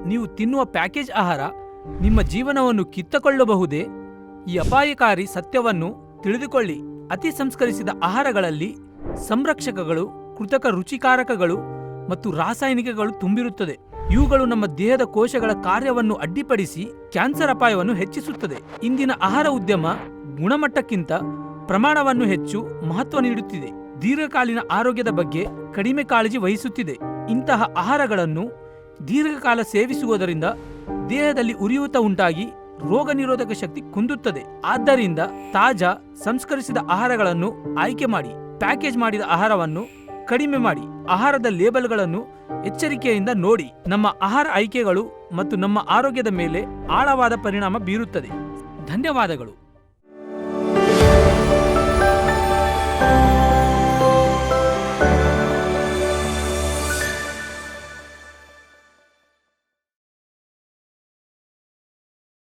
ನೀವು ತಿನ್ನುವ ಪ್ಯಾಕೇಜ್ ಆಹಾರ ನಿಮ್ಮ ಜೀವನವನ್ನು ಕಿತ್ತುಕೊಳ್ಳಬಹುದೇ? ಈ ಅಪಾಯಕಾರಿ ಸತ್ಯವನ್ನು ತಿಳಿದುಕೊಳ್ಳಿ. ಅತಿ ಸಂಸ್ಕರಿಸಿದ ಆಹಾರಗಳಲ್ಲಿ ಸಂರಕ್ಷಕಗಳು, ಕೃತಕ ರುಚಿಕಾರಕಗಳು ಮತ್ತು ರಾಸಾಯನಿಕಗಳು ತುಂಬಿರುತ್ತದೆ. ಇವುಗಳು ನಮ್ಮ ದೇಹದ ಕೋಶಗಳ ಕಾರ್ಯವನ್ನು ಅಡ್ಡಿಪಡಿಸಿ ಕ್ಯಾನ್ಸರ್ ಅಪಾಯವನ್ನು ಹೆಚ್ಚಿಸುತ್ತದೆ. ಇಂದಿನ ಆಹಾರ ಉದ್ಯಮ ಗುಣಮಟ್ಟಕ್ಕಿಂತ ಪ್ರಮಾಣವನ್ನು ಹೆಚ್ಚು ಮಹತ್ವ ನೀಡುತ್ತಿದೆ. ದೀರ್ಘಕಾಲೀನ ಆರೋಗ್ಯದ ಬಗ್ಗೆ ಕಡಿಮೆ ಕಾಳಜಿ ವಹಿಸುತ್ತಿದೆ. ಇಂತಹ ಆಹಾರಗಳನ್ನು ದೀರ್ಘಕಾಲ ಸೇವಿಸುವುದರಿಂದ ದೇಹದಲ್ಲಿ ಉರಿಯೂತ ಉಂಟಾಗಿ ರೋಗ ನಿರೋಧಕ ಶಕ್ತಿ ಕುಂದುತ್ತದೆ. ಆದ್ದರಿಂದ ತಾಜಾ ಸಂಸ್ಕರಿಸಿದ ಆಹಾರಗಳನ್ನು ಆಯ್ಕೆ ಮಾಡಿ. ಪ್ಯಾಕೇಜ್ ಮಾಡಿದ ಆಹಾರವನ್ನು ಕಡಿಮೆ ಮಾಡಿ. ಆಹಾರದ ಲೇಬಲ್ಗಳನ್ನು ಎಚ್ಚರಿಕೆಯಿಂದ ನೋಡಿ. ನಮ್ಮ ಆಹಾರ ಆಯ್ಕೆಗಳು ಮತ್ತು ನಮ್ಮ ಆರೋಗ್ಯದ ಮೇಲೆ ಆಳವಾದ ಪರಿಣಾಮ ಬೀರುತ್ತದೆ. ಧನ್ಯವಾದಗಳು.